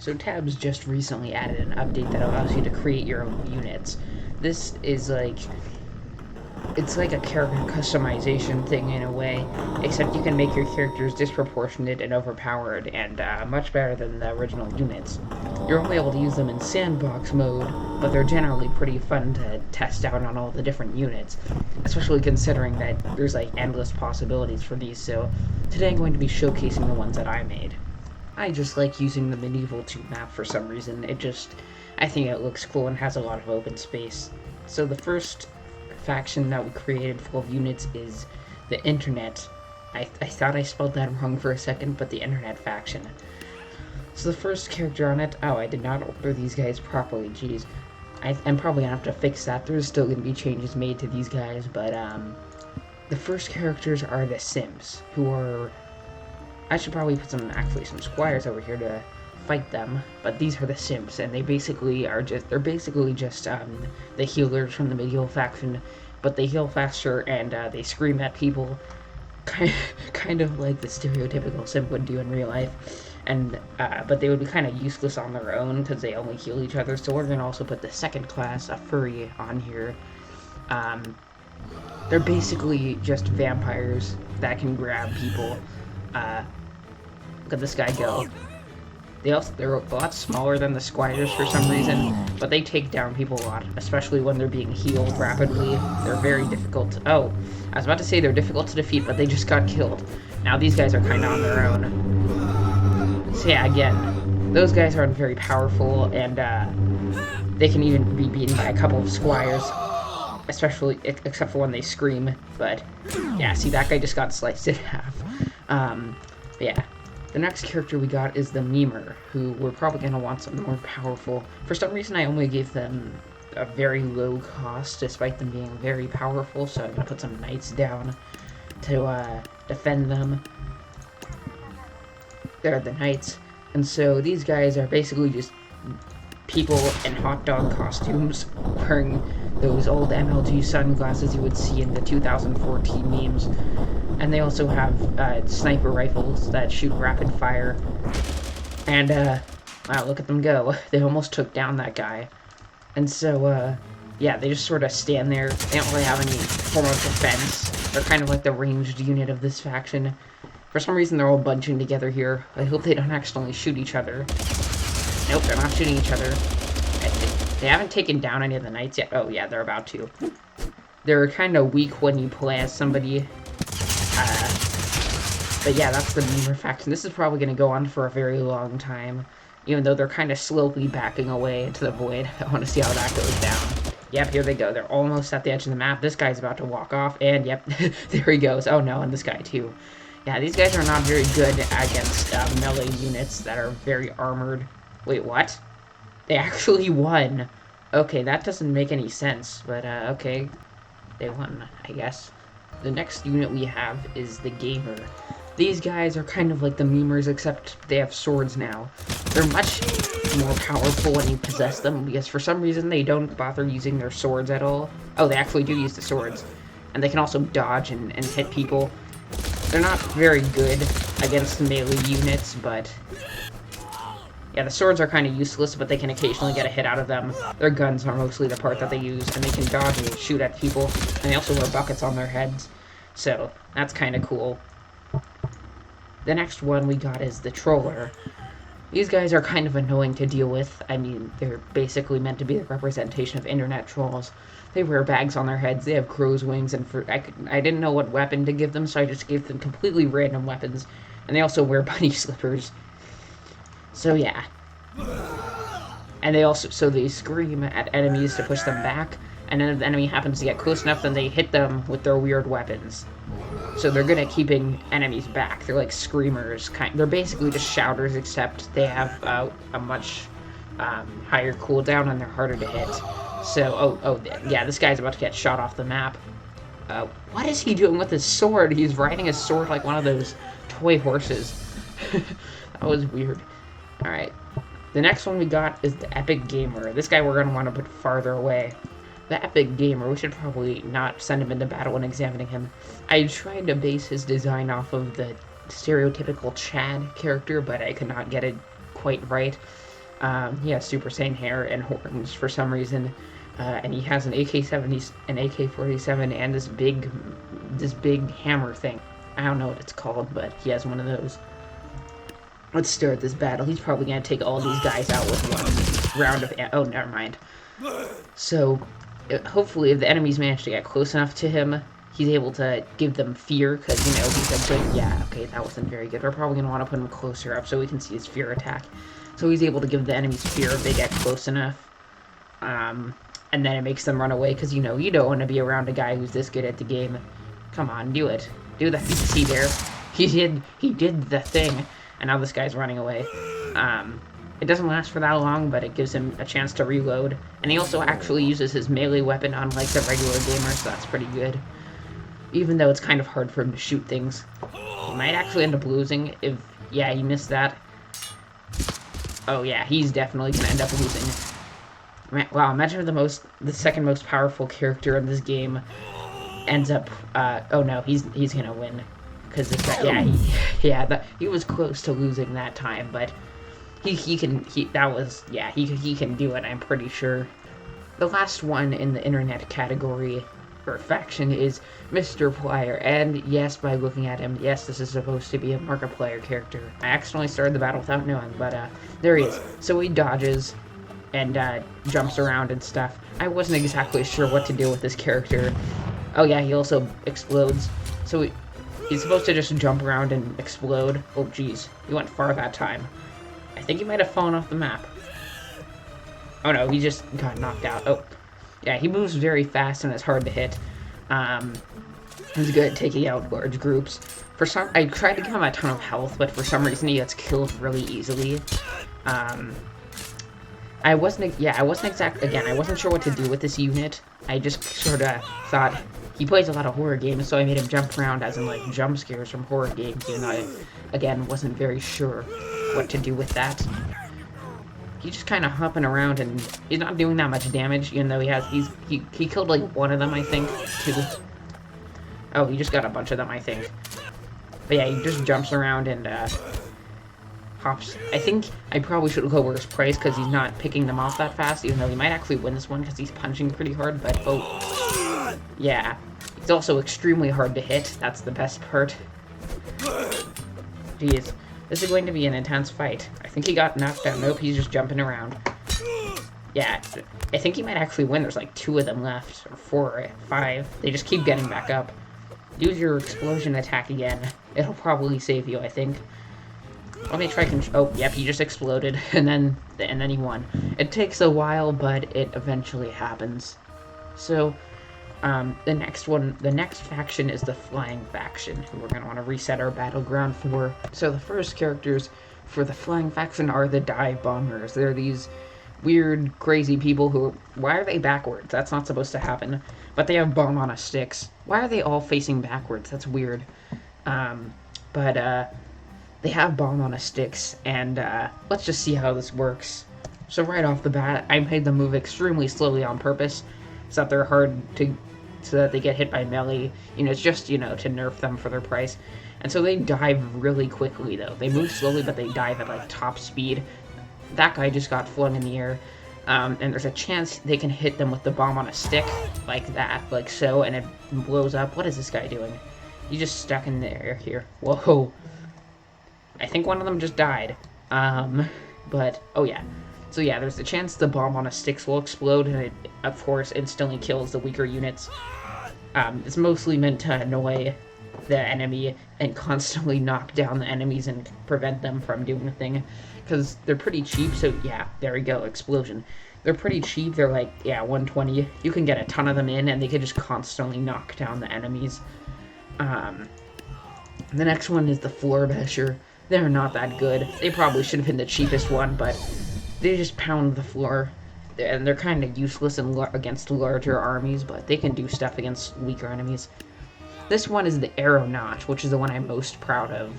So Tabs just recently added an update that allows you to create your own units. This is it's like a character customization thing in a way, except you can make your characters disproportionate and overpowered and much better than the original units. You're only able to use them in sandbox mode, but they're generally pretty fun to test out on all the different units, especially considering that there's like endless possibilities for these. So today I'm going to be showcasing the ones that I made. I just like using the medieval 2 map for some reason. I think it looks cool and has a lot of open space. So the first faction that we created full of units is the Internet. I thought I spelled that wrong for a second, but the Internet faction. So the first character on it, I did not order these guys properly, jeez. I'm probably gonna have to fix that. There's still gonna be changes made to these guys, but the first characters are the Sims, who are... I should probably put some squires over here to fight them, but these are the Sims, and they're basically just the healers from the medieval faction, but they heal faster and they scream at people, kind of like the stereotypical Sim would do in real life, and but they would be kind of useless on their own because they only heal each other. So we're gonna also put the second class, a furry, on here. They're basically just vampires that can grab people. Look at this guy go. They're a lot smaller than the squires for some reason, but they take down people a lot, especially when they're being healed rapidly. They're very difficult. Oh, I was about to say they're difficult to defeat, but they just got killed. Now these guys are kind of on their own. So yeah, again, those guys aren't very powerful, and they can even be beaten by a couple of squires, especially except for when they scream. But yeah, see, that guy just got sliced in half. Yeah. The next character we got is the Memer, who we're probably going to want something more powerful. For some reason, I only gave them a very low cost, despite them being very powerful, so I'm going to put some knights down to defend them. They're the knights. And so these guys are basically just people in hot dog costumes wearing those old MLG sunglasses you would see in the 2014 memes. And they also have sniper rifles that shoot rapid fire. And, wow, look at them go. They almost took down that guy. And so, yeah, they just sort of stand there. They don't really have any form of defense. They're kind of like the ranged unit of this faction. For some reason, they're all bunching together here. I hope they don't accidentally shoot each other. Nope, they're not shooting each other. They haven't taken down any of the knights yet. Oh, yeah, they're about to. They're kind of weak when you play as somebody. But yeah, that's the Memer faction. This is probably going to go on for a very long time, even though they're kind of slowly backing away into the void. I want to see how that goes down. Yep, here they go. They're almost at the edge of the map. This guy's about to walk off, and yep, there he goes. Oh no, and this guy too. Yeah, these guys are not very good against melee units that are very armored. Wait, what? They actually won. Okay, that doesn't make any sense, but okay. They won, I guess. The next unit we have is the Gamer. These guys are kind of like the Memers, except they have swords now. They're much more powerful when you possess them, because for some reason they don't bother using their swords at all. Oh, they actually do use the swords. And they can also dodge and hit people. They're not very good against melee units, but... yeah, the swords are kind of useless, but they can occasionally get a hit out of them. Their guns are mostly the part that they use, and they can dodge and shoot at people. And they also wear buckets on their heads. So, that's kind of cool. The next one we got is the Troller. These guys are kind of annoying to deal with. I mean, they're basically meant to be the representation of internet trolls. They wear bags on their heads, they have crow's wings, and I didn't know what weapon to give them, so I just gave them completely random weapons. And they also wear bunny slippers. So yeah. And they scream at enemies to push them back, and then if the enemy happens to get close enough, then they hit them with their weird weapons. So they're good at keeping enemies back. They're like screamers. They're basically just shouters, except they have a much higher cooldown and they're harder to hit. So, yeah, this guy's about to get shot off the map. What is he doing with his sword? He's riding his sword like one of those toy horses. That was weird. Alright. The next one we got is the Epic Gamer. This guy we're going to want to put farther away. The Epic Gamer, we should probably not send him into battle when examining him. I tried to base his design off of the stereotypical Chad character, but I could not get it quite right. He has Super Saiyan hair and horns for some reason, and he has an AK-70, an AK-47, and this big hammer thing. I don't know what it's called, but he has one of those. Let's start this battle. He's probably gonna take all these guys out with one round of. Oh, never mind. So, hopefully, if the enemies manage to get close enough to him, he's able to give them fear, because, you know, he's a good... Yeah, okay, that wasn't very good. We're probably going to want to put him closer up so we can see his fear attack. So he's able to give the enemies fear if they get close enough. And then it makes them run away, because, you know, you don't want to be around a guy who's this good at the game. Come on, do it. Do the... See there? He did the thing, and now this guy's running away. It doesn't last for that long, but it gives him a chance to reload. And he also actually uses his melee weapon unlike the regular gamer, so that's pretty good. Even though it's kind of hard for him to shoot things. He might actually end up losing if... Yeah, he missed that. Oh yeah, he's definitely gonna end up losing. Wow, imagine if the second most powerful character in this game ends up... oh no, he's gonna win. Because this guy... Yeah, he was close to losing that time, but... He can do it, I'm pretty sure. The last one in the internet category or faction is Mr. Plier, and yes, by looking at him, yes, this is supposed to be a Markiplier character. I accidentally started the battle without knowing, but there he is. So he dodges and jumps around and stuff. I wasn't exactly sure what to do with this character. Oh yeah, he also explodes. So he's supposed to just jump around and explode. Oh jeez, he went far that time. I think he might have fallen off the map. Oh no, he just got knocked out. Oh, yeah, he moves very fast and it's hard to hit. He's good at taking out large groups. I tried to give him a ton of health, but for some reason he gets killed really easily. I wasn't sure what to do with this unit. I just sort of thought, he plays a lot of horror games, so I made him jump around as in, like, jump scares from horror games, and I, again, wasn't very sure what to do with that. He's just kind of hopping around, and he's not doing that much damage, even though he killed, like, one of them, I think, two. Oh, he just got a bunch of them, I think. But yeah, he just jumps around and, hops. I think I probably should lower his price, because he's not picking them off that fast, even though he might actually win this one, because he's punching pretty hard, but, oh. Yeah. It's also extremely hard to hit, that's the best part. Jeez. This is going to be an intense fight. I think he got knocked out. Nope, he's just jumping around. Yeah, I think he might actually win. There's like 2 of them left, or 4 or 5. They just keep getting back up. Use your explosion attack again. It'll probably save you, I think. Let me try oh, yep, he just exploded, and then he won. It takes a while, but it eventually happens. So, the next faction is the Flying Faction, who we're going to want to reset our battleground for. So the first characters for the Flying Faction are the Dive Bombers. They're these weird, crazy people who... Why are they backwards? That's not supposed to happen. But they have bomb on a sticks. Why are they all facing backwards? That's weird. They have bomb on a sticks, and let's just see how this works. So right off the bat, I made them move extremely slowly on purpose, so that they're hard to... so that they get hit by melee. You know, it's just, you know, to nerf them for their price. And so they dive really quickly, though. They move slowly, but they dive at, like, top speed. That guy just got flung in the air. And there's a chance they can hit them with the bomb on a stick, like that, like so, and it blows up. What is this guy doing? He's just stuck in the air here. Whoa. I think one of them just died. But, oh yeah. So yeah, there's a chance the bomb on a sticks will explode, and it, of course, instantly kills the weaker units. It's mostly meant to annoy the enemy and constantly knock down the enemies and prevent them from doing a thing. Because they're pretty cheap, so yeah, there we go, explosion. They're pretty cheap, they're like, yeah, 120. You can get a ton of them in, and they can just constantly knock down the enemies. The next one is the Floor Basher. They're not that good. They probably should have been the cheapest one, but they just pound the floor. And they're kind of useless against larger armies, but they can do stuff against weaker enemies. This one is the Aeronaut, which is the one I'm most proud of.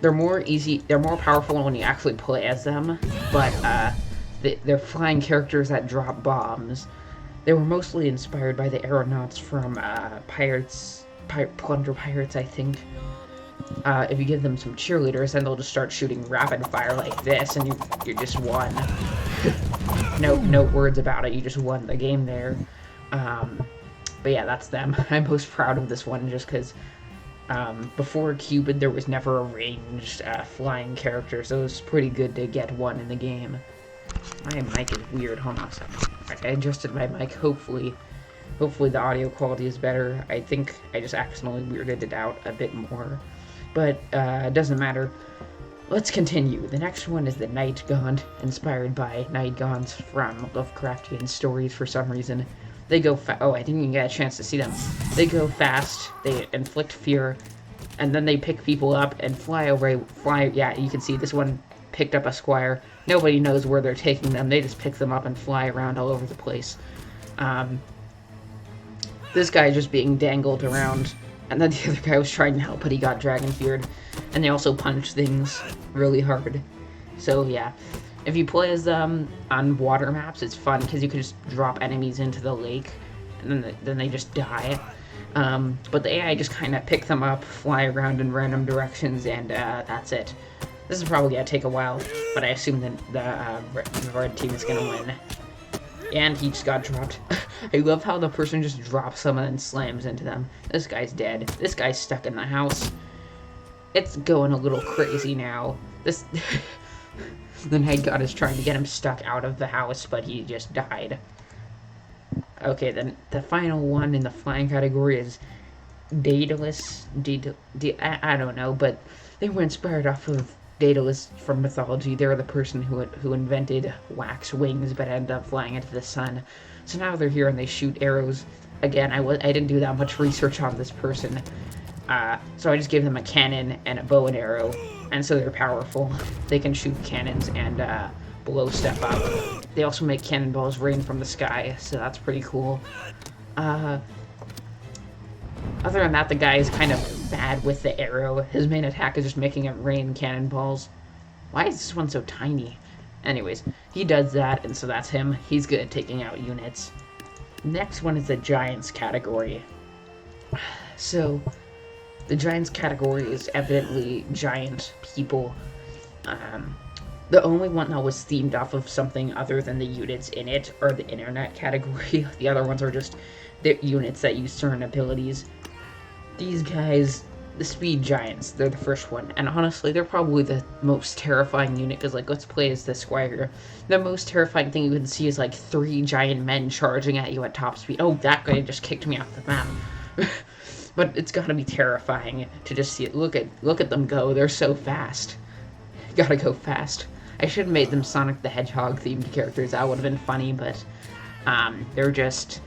They're more powerful when you actually play as them, but they're flying characters that drop bombs. They were mostly inspired by the Aeronauts from Plunder Pirates, I think. If you give them some cheerleaders, then they'll just start shooting rapid fire like this, and you just won. No words about it. You just won the game there. But yeah, that's them. I'm most proud of this one just because before Cupid there was never a ranged flying character, so it was pretty good to get one in the game. My mic is weird. Hold on a second. I adjusted my mic. Hopefully the audio quality is better. I think I just accidentally weirded it out a bit more. But it doesn't matter. Let's continue. The next one is the Night Gaunt, inspired by Night Gaunts from Lovecraftian stories for some reason. They go oh, I didn't even get a chance to see them. They go fast, they inflict fear, and then they pick people up and fly away. Yeah, you can see this one picked up a squire. Nobody knows where they're taking them. They just pick them up and fly around all over the place. This guy just being dangled around, and then the other guy was trying to help, but he got dragon feared. And they also punch things really hard. So yeah, if you play as them on water maps, it's fun because you can just drop enemies into the lake, and then they just die. But the AI just kind of pick them up, fly around in random directions, and that's it. This is probably gonna take a while, but I assume that the red team is gonna win. And he just got dropped. I love how the person just drops them and then slams into them. This guy's dead. This guy's stuck in the house. It's going a little crazy now. The Night God is trying to get him stuck out of the house, but he just died. Okay, then the final one in the flying category is Daedalus. I don't know, but they were inspired off of Daedalus from mythology. They're the person who invented wax wings, but ended up flying into the sun. So now they're here and they shoot arrows. Again, I didn't do that much research on this person, so I just gave them a cannon and a bow and arrow, and so they're powerful. They can shoot cannons and blow stuff up. They also make cannonballs rain from the sky, so that's pretty cool. Other than that, the guy is kind of bad with the arrow. His main attack is just making it rain cannonballs. Why is this one so tiny? Anyways, he does that, and so that's him. He's good at taking out units. Next one is the Giants category. So, the Giants category is evidently giant people. The only one that was themed off of something other than the units in it are the internet category. The other ones are just the units that use certain abilities. These guys, the Speed Giants, they're the first one. And honestly, they're probably the most terrifying unit, because, like, let's play as the Squire. The most terrifying thing you can see is, like, 3 giant men charging at you at top speed. Oh, that guy just kicked me off the map. But it's gotta be terrifying to just see it. Look at them go. They're so fast. Gotta go fast. I should have made them Sonic the Hedgehog themed characters. That would have been funny, but they're just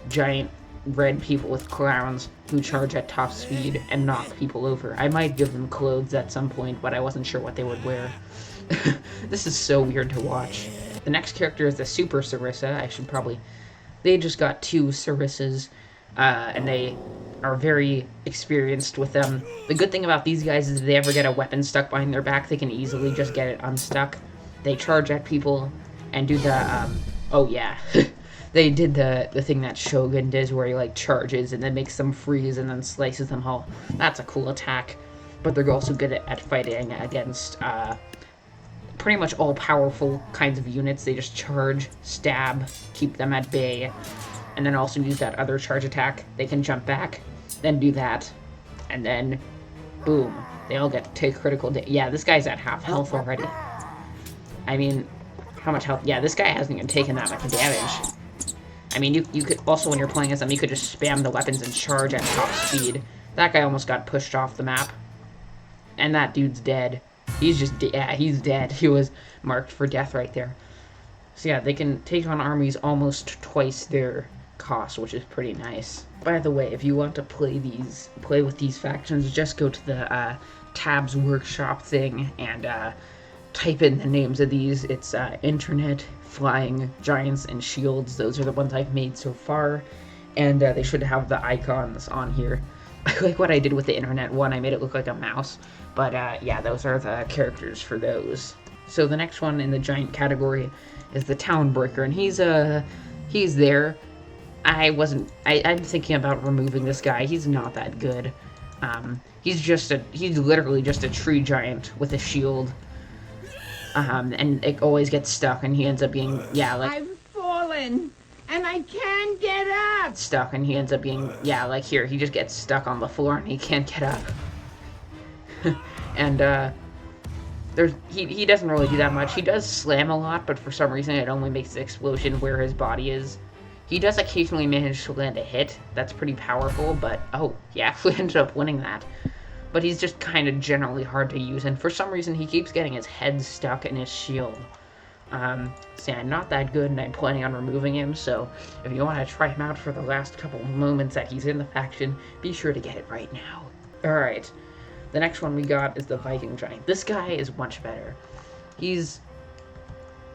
giant red people with crowns who charge at top speed and knock people over. I might give them clothes at some point, but I wasn't sure what they would wear. This is so weird to watch. The next character is the Super Sarissa. They just got 2 Sarissas, and they are very experienced with them. The good thing about these guys is if they ever get a weapon stuck behind their back, they can easily just get it unstuck. They charge at people and do the, oh yeah. They did the thing that Shogun does where he, like, charges and then makes them freeze and then slices them whole. That's a cool attack. But they're also good at fighting against, pretty much all powerful kinds of units. They just charge, stab, keep them at bay, and then also use that other charge attack. They can jump back, then do that, and then boom, they all get to take critical yeah, this guy's at half health already. I mean, how much health? Yeah, this guy hasn't even taken that much damage. I mean, you could also, when you're playing as them, you could just spam the weapons and charge at top speed. That guy almost got pushed off the map. And that dude's dead. He's just, yeah, he's dead. He was marked for death right there. So yeah, they can take on armies almost twice their cost, which is pretty nice. By the way, if you want to play with these factions, just go to the tabs workshop thing and type in the names of these. It's internet, flying, giants, and shields. Those are the ones I've made so far, and they should have the icons on here. I like what I did with the internet one. I made it look like a mouse, but yeah, those are the characters for those. So the next one in the giant category is the Townbreaker, and he's there. I'm thinking about removing this guy. He's not that good. He's literally just a tree giant with a shield. And it always gets stuck, and he ends up being, yeah, like... I've fallen, and I can't get up! Stuck, and he ends up being, yeah, like here, he just gets stuck on the floor, and he can't get up. And, he doesn't really do that much. He does slam a lot, but for some reason it only makes the explosion where his body is. He does occasionally manage to land a hit. That's pretty powerful, but, oh, he actually ended up winning that. But he's just kind of generally hard to use, and for some reason he keeps getting his head stuck in his shield. So yeah, not that good, and I'm planning on removing him, so if you want to try him out for the last couple moments that he's in the faction, be sure to get it right now. Alright, the next one we got is the Viking Giant. This guy is much better.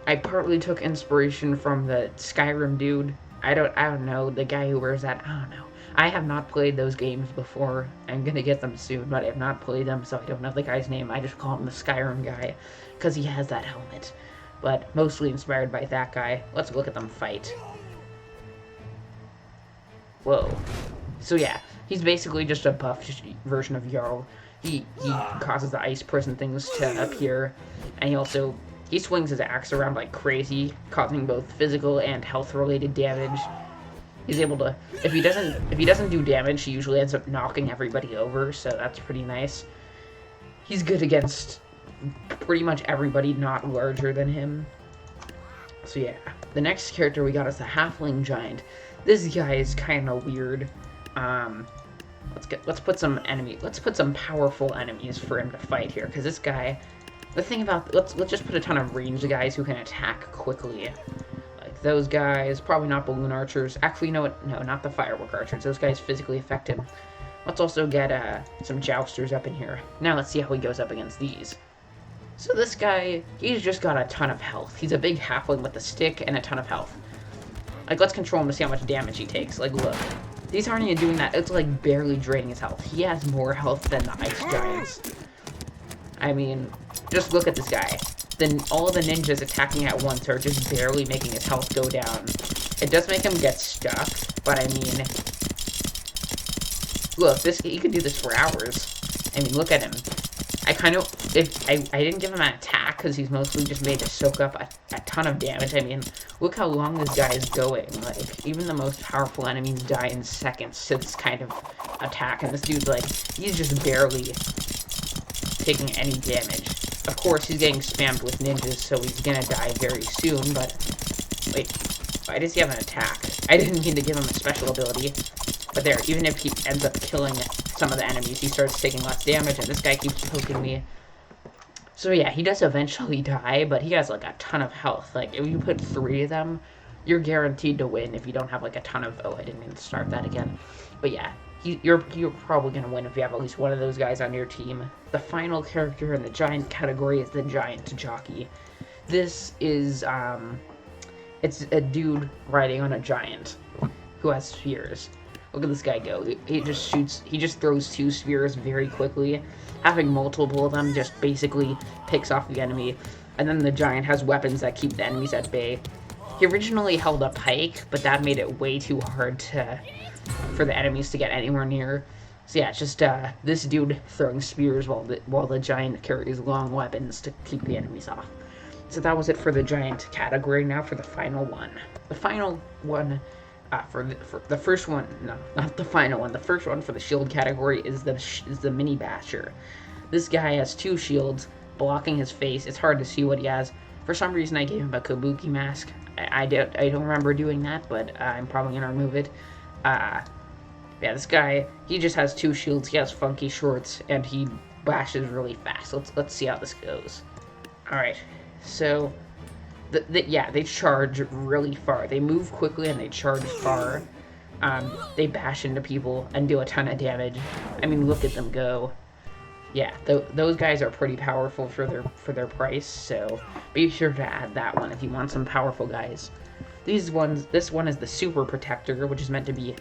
I partly took inspiration from the Skyrim dude. I don't know, the guy who wears that, I don't know. I have not played those games before. I'm gonna get them soon, but I have not played them, so I don't know the guy's name. I just call him the Skyrim guy, because he has that helmet. But mostly inspired by that guy. Let's look at them fight. Whoa. So yeah, he's basically just a buff version of Jarl. He causes the ice prison things to appear, and he swings his axe around like crazy, causing both physical and health-related damage. He's able to, if he doesn't do damage, he usually ends up knocking everybody over, so that's pretty nice. He's good against pretty much everybody not larger than him. So yeah, the next character we got is the Halfling Giant. This guy is kind of weird. Let's put some powerful enemies for him to fight here, because this guy, the thing about, let's just put a ton of ranged guys who can attack quickly. Like those guys, probably not balloon archers. Actually, you know what? No, not the firework archers. Those guys physically effective. Let's also get some jousters up in here. Now let's see how he goes up against these. So this guy, he's just got a ton of health. He's a big halfling with a stick and a ton of health. Like, let's control him to see how much damage he takes. Like, look. These aren't even doing that. It's, like, barely draining his health. He has more health than the ice giants. I mean, just look at this guy. Then all of the ninjas attacking at once are just barely making his health go down. It does make him get stuck, but I mean... Look, he could do this for hours. I mean, look at him. I didn't give him an attack because he's mostly just made to soak up a ton of damage. I mean, look how long this guy is going. Like, even the most powerful enemies die in seconds to this kind of attack. And this dude's like, he's just barely taking any damage. Of course, he's getting spammed with ninjas, so he's gonna die very soon, but... Wait, why does he have an attack? I didn't mean to give him a special ability. But there, even if he ends up killing some of the enemies, he starts taking less damage, and this guy keeps poking me. So yeah, he does eventually die, but he has like a ton of health. Like, if you put 3 of them, you're guaranteed to win if you don't have like a ton of... Oh, I didn't mean to start that again. But yeah, you're probably going to win if you have at least one of those guys on your team. The final character in the giant category is the Giant Jockey. This is, it's a dude riding on a giant who has spears. Look at this guy go. He just throws 2 spears very quickly. Having multiple of them just basically picks off the enemy. And then the giant has weapons that keep the enemies at bay. He originally held a pike, but that made it way too hard for the enemies to get anywhere near. So yeah, it's just this dude throwing spears while the giant carries long weapons to keep the enemies off. So that was it for the giant category. Now for the final one. The final one... for the first one, no, not the final one. The first one for the shield category is the mini basher. This guy has 2 shields blocking his face. It's hard to see what he has. For some reason, I gave him a kabuki mask. I don't remember doing that, but I'm probably gonna remove it. Yeah, this guy, he just has 2 shields. He has funky shorts, and he bashes really fast. Let's see how this goes. All right, so. Yeah, they charge really far. They move quickly and they charge far. They bash into people and do a ton of damage. I mean, look at them go. Yeah, those guys are pretty powerful for their price, so be sure to add that one if you want some powerful guys. This one is the Super Protector, which is meant to be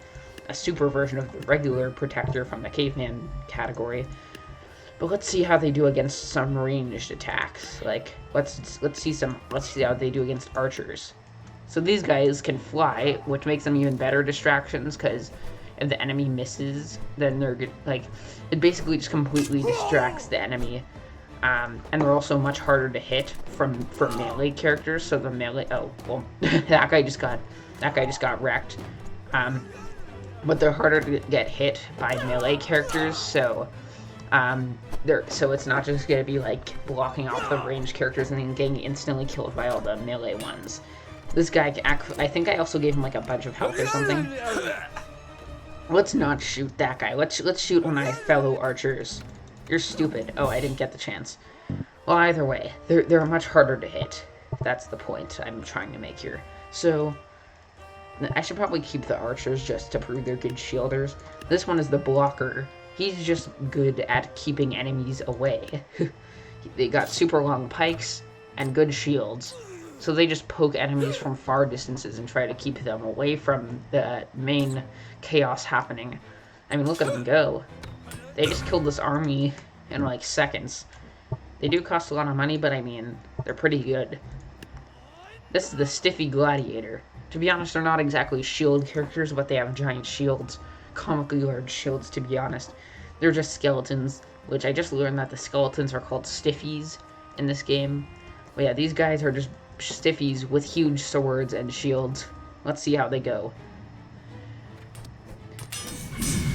a super version of the regular Protector from the Caveman category. But let's see how they do against some ranged attacks. Like, let's see how they do against archers. So these guys can fly, which makes them even better distractions, because if the enemy misses, then they're good. Like, it basically just completely distracts the enemy. And they're also much harder to hit from melee characters. So the melee, oh well, that guy just got wrecked. But they're harder to get hit by melee characters. So so it's not just gonna be like blocking off the ranged characters and then getting instantly killed by all the melee ones. This guy, I think I also gave him like a bunch of health or something. Let's not shoot that guy. Let's shoot one of my fellow archers. You're stupid. Oh, I didn't get the chance. Well, either way, they're much harder to hit. That's the point I'm trying to make here. So, I should probably keep the archers just to prove they're good shielders. This one is the blocker. He's just good at keeping enemies away. They got super long pikes and good shields. So they just poke enemies from far distances and try to keep them away from the main chaos happening. I mean, look at them go. They just killed this army in like seconds. They do cost a lot of money, but I mean, they're pretty good. This is the Stiffy Gladiator. To be honest, they're not exactly shield characters, but they have giant shields. Comically large shields, to be honest. They're just skeletons, which I just learned that the skeletons are called Stiffies in this game. But yeah, these guys are just Stiffies with huge swords and shields. Let's see how they go.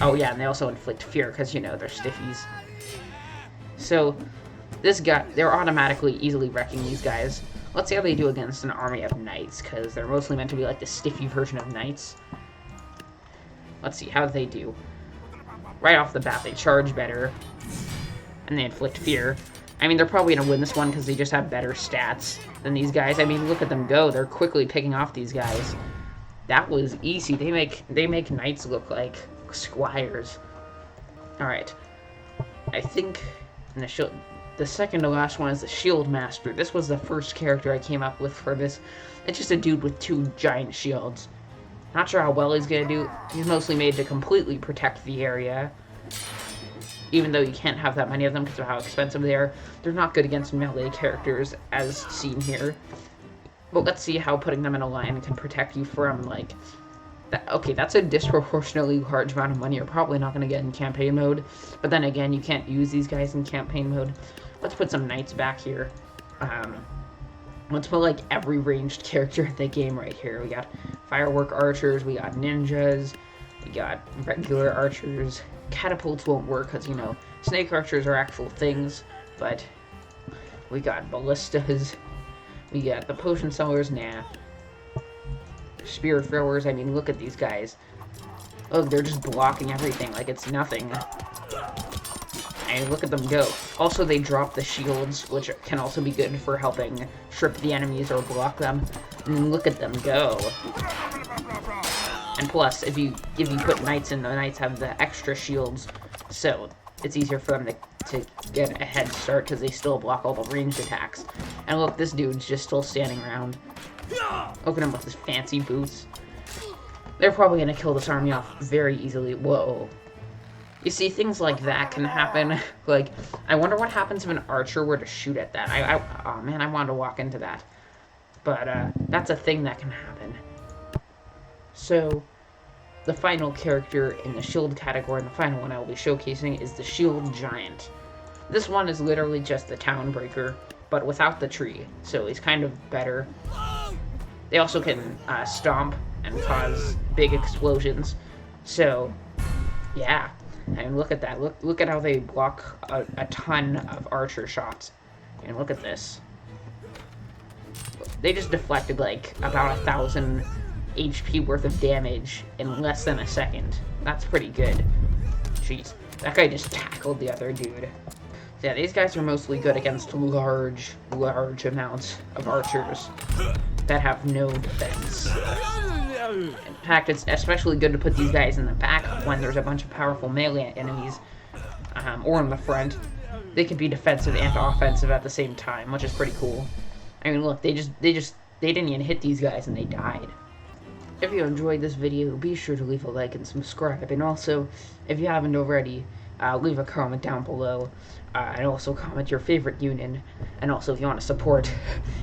Oh yeah, and they also inflict fear because, you know, they're Stiffies. So, this guy, they're automatically easily wrecking these guys. Let's see how they do against an army of knights, because they're mostly meant to be like the Stiffy version of knights. Let's see how they do. Right off the bat, they charge better, and they inflict fear. I mean, they're probably going to win this one because they just have better stats than these guys. I mean, look at them go. They're quickly picking off these guys. That was easy. They make knights look like squires. Alright. I think in the second to last one is the Shield Master. This was the first character I came up with for this. It's just a dude with 2 giant shields. Not sure how well he's going to do. He's mostly made to completely protect the area. Even though you can't have that many of them because of how expensive they are. They're not good against melee characters, as seen here. But let's see how putting them in a line can protect you from, like... Okay, that's a disproportionately large amount of money you're probably not going to get in campaign mode. But then again, you can't use these guys in campaign mode. Let's put some knights back here. Let's put, like, every ranged character in the game right here. We got firework archers, we got ninjas, we got regular archers. Catapults won't work because, you know, snake archers are actual things, but we got ballistas, we got the potion sellers, nah. Spear throwers, I mean, look at these guys. Oh, they're just blocking everything like it's nothing. And look at them go. Also, they drop the shields, which can also be good for helping trip the enemies or block them. And look at them go. And plus, if you put knights in, the knights have the extra shields, so it's easier for them to get a head start because they still block all the ranged attacks. And look, this dude's just still standing around. Look at him with his fancy boots. They're probably going to kill this army off very easily. Whoa. You see, things like that can happen. Like, I wonder what happens if an archer were to shoot at that. Oh man, I wanted to walk into that. But, that's a thing that can happen. So, the final character in the shield category, and the final one I will be showcasing, is the Shield Giant. This one is literally just the town breaker, but without the tree, so he's kind of better. They also can stomp and cause big explosions, so yeah. And look at that. Look at how they block a ton of archer shots. And look at this. They just deflected like about 1,000 HP worth of damage in less than a second. That's pretty good. Jeez, that guy just tackled the other dude. So yeah, these guys are mostly good against large amounts of archers that have no defense. In fact, it's especially good to put these guys in the back when there's a bunch of powerful melee enemies, or in the front. They can be defensive and offensive at the same time, which is pretty cool. I mean, look, they didn't even hit these guys and they died. If you enjoyed this video, be sure to leave a like and subscribe. And also, if you haven't already, leave a comment down below, and also comment your favorite unit. And also, if you want to support,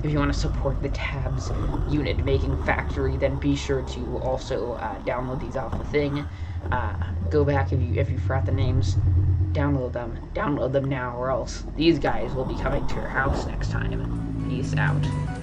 the Tabs unit making factory, then be sure to also download these off the thing. Go back if you forgot the names. Download them now, or else these guys will be coming to your house next time. Peace out.